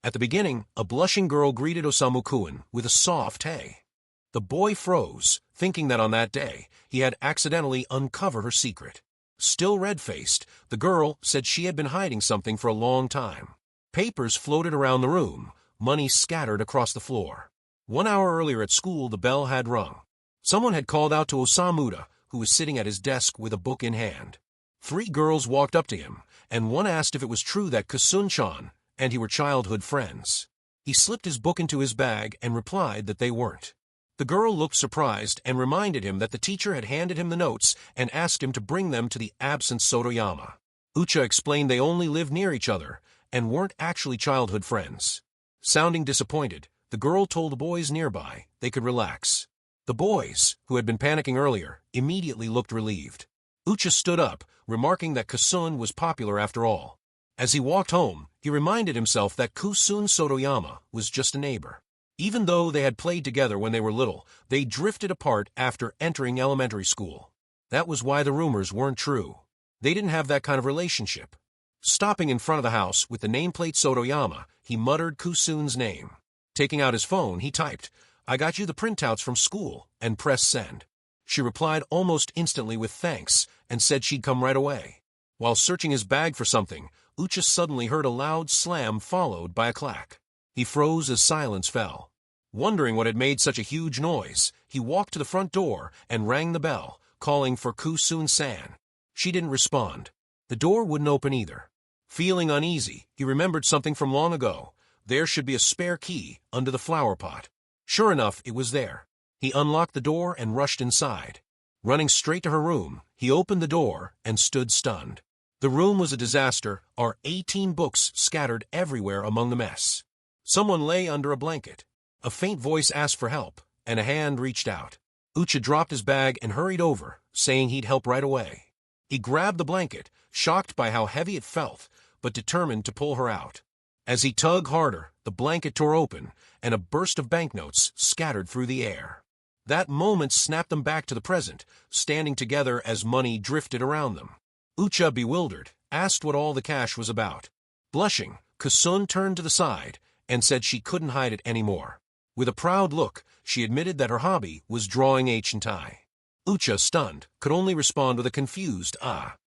At the beginning, a blushing girl greeted Osamu-kun with a soft hey. The boy froze, thinking that on that day, he had accidentally uncovered her secret. Still red-faced, the girl said she had been hiding something for a long time. Papers floated around the room, money scattered across the floor. 1 hour earlier at school, the bell had rung. Someone had called out to Osamuda, who was sitting at his desk with a book in hand. 3 girls walked up to him, and one asked if it was true that Kusun-chan and he were childhood friends. He slipped his book into his bag and replied that they weren't. The girl looked surprised and reminded him that the teacher had handed him the notes and asked him to bring them to the absent Sotoyama. Ucha explained they only lived near each other and weren't actually childhood friends. Sounding disappointed, the girl told the boys nearby they could relax. The boys, who had been panicking earlier, immediately looked relieved. Ucha stood up, remarking that Kusun was popular after all. As he walked home, he reminded himself that Kusun Sotoyama was just a neighbor. Even though they had played together when they were little, they drifted apart after entering elementary school. That was why the rumors weren't true. They didn't have that kind of relationship. Stopping in front of the house with the nameplate Sotoyama, he muttered Kusun's name. Taking out his phone, he typed, "I got you the printouts from school," and pressed send. She replied almost instantly with thanks and said she'd come right away. While searching his bag for something, Ucha suddenly heard a loud slam followed by a clack. He froze as silence fell. Wondering what had made such a huge noise, he walked to the front door and rang the bell, calling for Kusun-san. She didn't respond. The door wouldn't open either. Feeling uneasy, he remembered something from long ago. There should be a spare key under the flower pot. Sure enough, it was there. He unlocked the door and rushed inside. Running straight to her room, he opened the door and stood stunned. The room was a disaster, 18 books scattered everywhere among the mess. Someone lay under a blanket. A faint voice asked for help, and a hand reached out. Ucha dropped his bag and hurried over, saying he'd help right away. He grabbed the blanket, shocked by how heavy it felt, but determined to pull her out. As he tugged harder, the blanket tore open, and a burst of banknotes scattered through the air. That moment snapped them back to the present, standing together as money drifted around them. Ucha, bewildered, asked what all the cash was about. Blushing, Kusun turned to the side and said she couldn't hide it anymore. With a proud look, she admitted that her hobby was drawing ancient tie. Ucha, stunned, could only respond with a confused ah.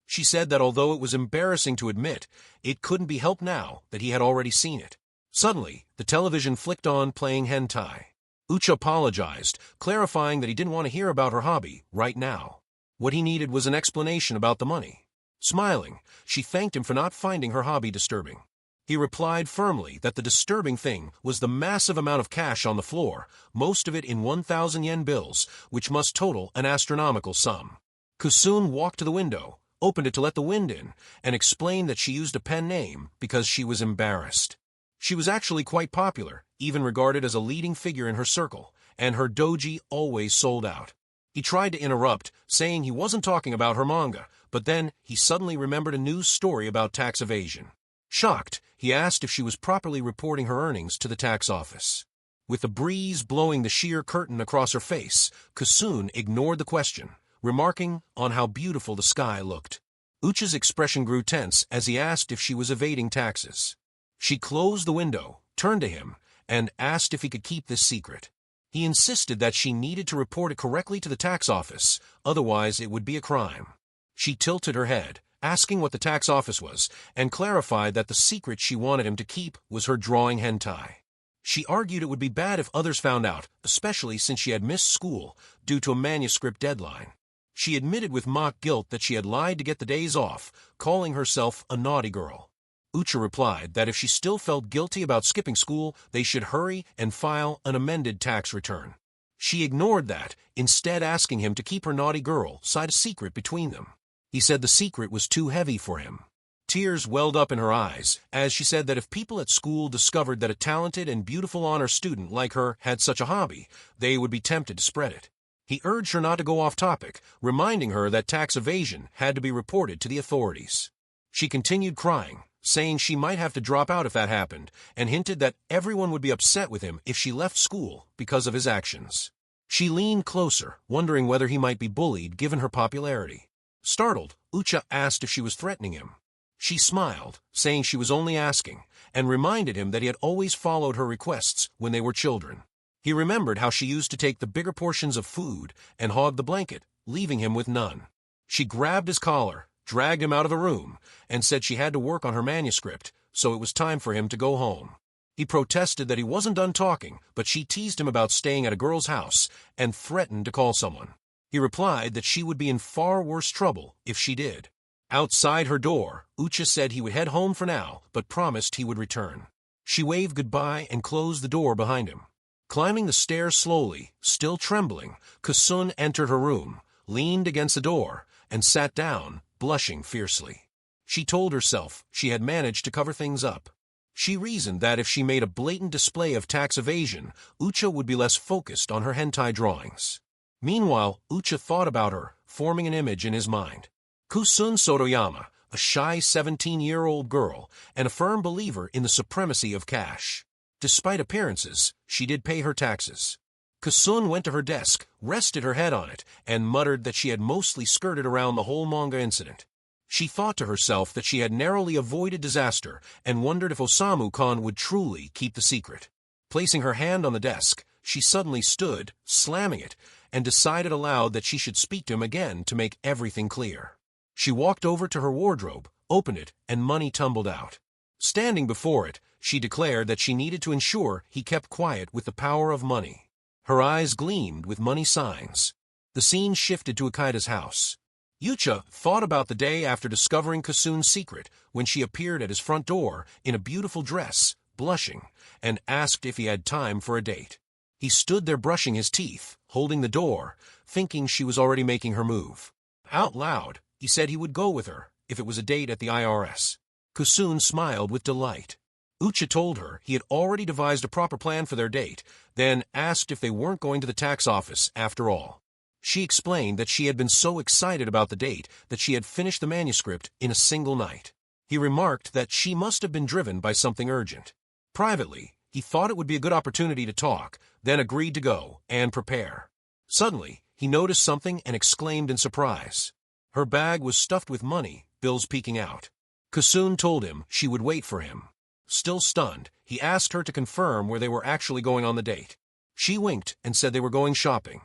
She said that although it was embarrassing to admit, it couldn't be helped now that he had already seen it. Suddenly, the television flicked on playing hentai. Ucha apologized, clarifying that he didn't want to hear about her hobby right now. What he needed was an explanation about the money. Smiling, she thanked him for not finding her hobby disturbing. He replied firmly that the disturbing thing was the massive amount of cash on the floor, most of it in 1,000 yen bills, which must total an astronomical sum. Kusun walked to the window, opened it to let the wind in, and explained that she used a pen name because she was embarrassed. She was actually quite popular, even regarded as a leading figure in her circle, and her doji always sold out. He tried to interrupt, saying he wasn't talking about her manga, but then he suddenly remembered a news story about tax evasion. Shocked, he asked if she was properly reporting her earnings to the tax office. With the breeze blowing the sheer curtain across her face, Kusun ignored the question, remarking on how beautiful the sky looked. Ucha's expression grew tense as he asked if she was evading taxes. She closed the window, turned to him, and asked if he could keep this secret. He insisted that she needed to report it correctly to the tax office, otherwise it would be a crime. She tilted her head, asking what the tax office was, and clarified that the secret she wanted him to keep was her drawing hentai. She argued it would be bad if others found out, especially since she had missed school due to a manuscript deadline. She admitted with mock guilt that she had lied to get the days off, calling herself a naughty girl. Ucha replied that if she still felt guilty about skipping school, they should hurry and file an amended tax return. She ignored that, instead asking him to keep her naughty girl side a secret between them. He said the secret was too heavy for him. Tears welled up in her eyes as she said that if people at school discovered that a talented and beautiful honor student like her had such a hobby, they would be tempted to spread it. He urged her not to go off topic, reminding her that tax evasion had to be reported to the authorities. She continued crying, saying she might have to drop out if that happened, and hinted that everyone would be upset with him if she left school because of his actions. She leaned closer, wondering whether he might be bullied given her popularity. Startled, Ucha asked if she was threatening him. She smiled, saying she was only asking, and reminded him that he had always followed her requests when they were children. He remembered how she used to take the bigger portions of food and hog the blanket, leaving him with none. She grabbed his collar, dragged him out of the room, and said she had to work on her manuscript, so it was time for him to go home. He protested that he wasn't done talking, but she teased him about staying at a girl's house and threatened to call someone. He replied that she would be in far worse trouble if she did. Outside her door, Ucha said he would head home for now, but promised he would return. She waved goodbye and closed the door behind him. Climbing the stairs slowly, still trembling, Kusun entered her room, leaned against the door, and sat down, blushing fiercely. She told herself she had managed to cover things up. She reasoned that if she made a blatant display of tax evasion, Ucha would be less focused on her hentai drawings. Meanwhile, Ucha thought about her, forming an image in his mind. Kusun Sotoyama, a shy 17-year-old girl, and a firm believer in the supremacy of cash. Despite appearances, she did pay her taxes. Kusun went to her desk, rested her head on it, and muttered that she had mostly skirted around the whole manga incident. She thought to herself that she had narrowly avoided disaster and wondered if Osamu-kun would truly keep the secret. Placing her hand on the desk, she suddenly stood, slamming it, and decided aloud that she should speak to him again to make everything clear. She walked over to her wardrobe, opened it, and money tumbled out. Standing before it, she declared that she needed to ensure he kept quiet with the power of money. Her eyes gleamed with money signs. The scene shifted to Ikaita's house. Ucha thought about the day after discovering Kusun's secret when she appeared at his front door in a beautiful dress, blushing, and asked if he had time for a date. He stood there brushing his teeth, holding the door, thinking she was already making her move. Out loud, he said he would go with her if it was a date at the IRS. Kusun smiled with delight. Ucha told her he had already devised a proper plan for their date, then asked if they weren't going to the tax office after all. She explained that she had been so excited about the date that she had finished the manuscript in a single night. He remarked that she must have been driven by something urgent. Privately, he thought it would be a good opportunity to talk, then agreed to go and prepare. Suddenly, he noticed something and exclaimed in surprise. Her bag was stuffed with money, bills peeking out. Kusun told him she would wait for him. Still stunned, he asked her to confirm where they were actually going on the date. She winked and said they were going shopping.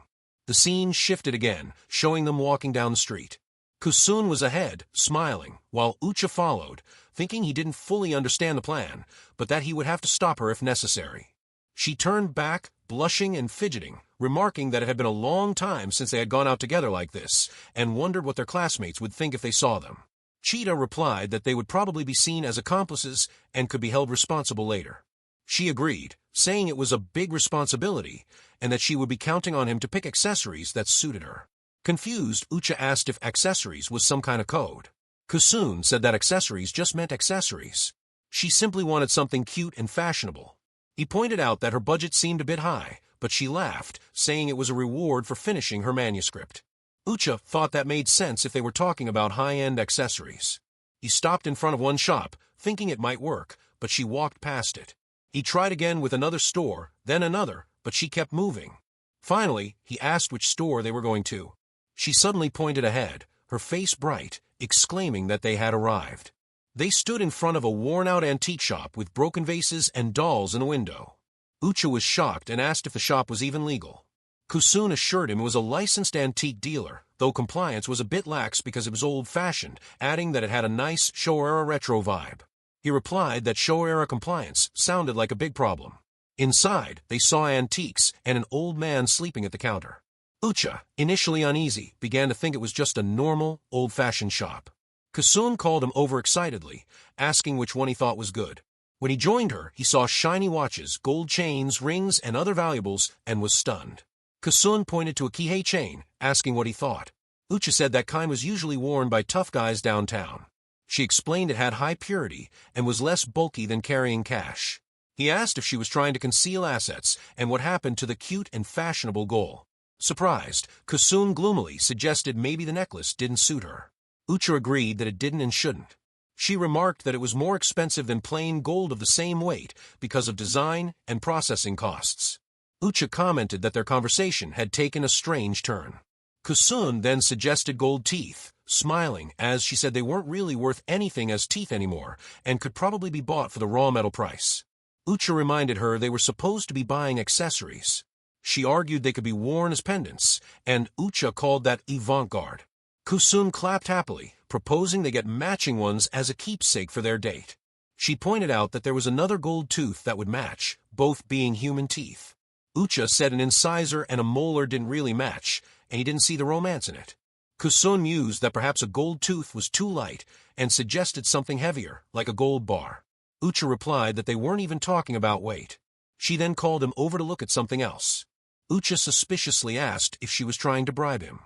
The scene shifted again, showing them walking down the street. Kusun was ahead, smiling, while Ucha followed, thinking he didn't fully understand the plan, but that he would have to stop her if necessary. She turned back, blushing and fidgeting, remarking that it had been a long time since they had gone out together like this, and wondered what their classmates would think if they saw them. Cheetah replied that they would probably be seen as accomplices and could be held responsible later. She agreed, saying it was a big responsibility, and that she would be counting on him to pick accessories that suited her. Confused, Ucha asked if accessories was some kind of code. Kusun said that accessories just meant accessories. She simply wanted something cute and fashionable. He pointed out that her budget seemed a bit high, but she laughed, saying it was a reward for finishing her manuscript. Ucha thought that made sense if they were talking about high-end accessories. He stopped in front of one shop, thinking it might work, but she walked past it. He tried again with another store, then another, but she kept moving. Finally, he asked which store they were going to. She suddenly pointed ahead, her face bright, exclaiming that they had arrived. They stood in front of a worn-out antique shop with broken vases and dolls in the window. Ucha was shocked and asked if the shop was even legal. Kusun assured him it was a licensed antique dealer, though compliance was a bit lax because it was old-fashioned, adding that it had a nice Showa-era retro vibe. He replied that Showa-era compliance sounded like a big problem. Inside, they saw antiques and an old man sleeping at the counter. Ucha, initially uneasy, began to think it was just a normal, old-fashioned shop. Kusun called him over excitedly, asking which one he thought was good. When he joined her, he saw shiny watches, gold chains, rings, and other valuables, and was stunned. Kusun pointed to a kihei chain, asking what he thought. Ucha said that kind was usually worn by tough guys downtown. She explained it had high purity and was less bulky than carrying cash. He asked if she was trying to conceal assets and what happened to the cute and fashionable goal. Surprised, Kusun gloomily suggested maybe the necklace didn't suit her. Ucha agreed that it didn't and shouldn't. She remarked that it was more expensive than plain gold of the same weight because of design and processing costs. Ucha commented that their conversation had taken a strange turn. Kusun then suggested gold teeth, smiling as she said they weren't really worth anything as teeth anymore and could probably be bought for the raw metal price. Ucha reminded her they were supposed to be buying accessories. She argued they could be worn as pendants, and Ucha called that avant-garde. Kusun clapped happily, proposing they get matching ones as a keepsake for their date. She pointed out that there was another gold tooth that would match, both being human teeth. Ucha said an incisor and a molar didn't really match, and he didn't see the romance in it. Kusun mused that perhaps a gold tooth was too light and suggested something heavier, like a gold bar. Ucha replied that they weren't even talking about weight. She then called him over to look at something else. Ucha suspiciously asked if she was trying to bribe him.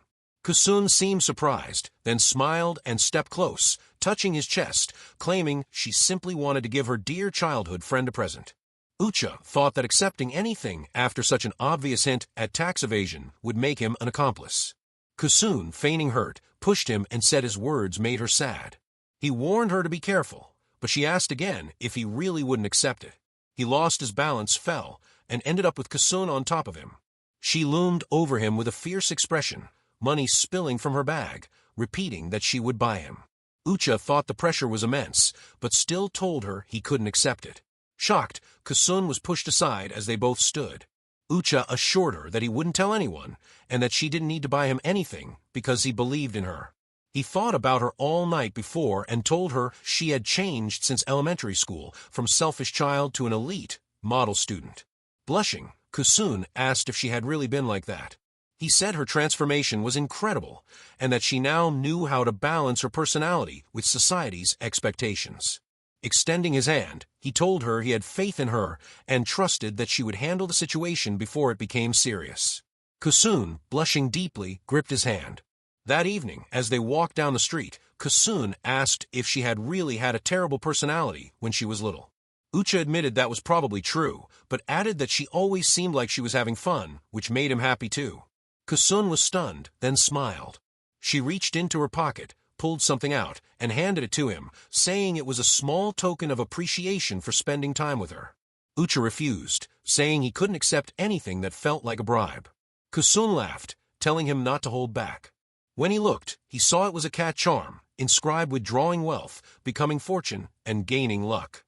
Kusun seemed surprised, then smiled and stepped close, touching his chest, claiming she simply wanted to give her dear childhood friend a present. Ucha thought that accepting anything after such an obvious hint at tax evasion would make him an accomplice. Kusun, feigning hurt, pushed him and said his words made her sad. He warned her to be careful, but she asked again if he really wouldn't accept it. He lost his balance, fell, and ended up with Kusun on top of him. She loomed over him with a fierce expression, money spilling from her bag, repeating that she would buy him. Ucha thought the pressure was immense, but still told her he couldn't accept it. Shocked, Kusun was pushed aside as they both stood. Ucha assured her that he wouldn't tell anyone, and that she didn't need to buy him anything because he believed in her. He thought about her all night before and told her she had changed since elementary school, from selfish child to an elite, model student. Blushing, Kusun asked if she had really been like that. He said her transformation was incredible, and that she now knew how to balance her personality with society's expectations. Extending his hand, he told her he had faith in her and trusted that she would handle the situation before it became serious. Kusun, blushing deeply, gripped his hand. That evening, as they walked down the street, Kusun asked if she had really had a terrible personality when she was little. Ucha admitted that was probably true, but added that she always seemed like she was having fun, which made him happy too. Kusun was stunned, then smiled. She reached into her pocket, pulled something out, and handed it to him, saying it was a small token of appreciation for spending time with her. Ucha refused, saying he couldn't accept anything that felt like a bribe. Kusun laughed, telling him not to hold back. When he looked, he saw it was a cat charm, inscribed with drawing wealth, becoming fortune, and gaining luck.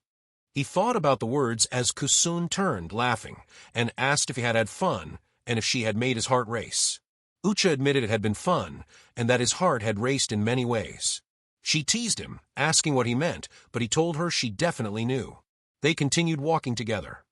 He thought about the words as Kusun turned, laughing, and asked if he had had fun, and if she had made his heart race. Ucha admitted it had been fun, and that his heart had raced in many ways. She teased him, asking what he meant, but he told her she definitely knew. They continued walking together.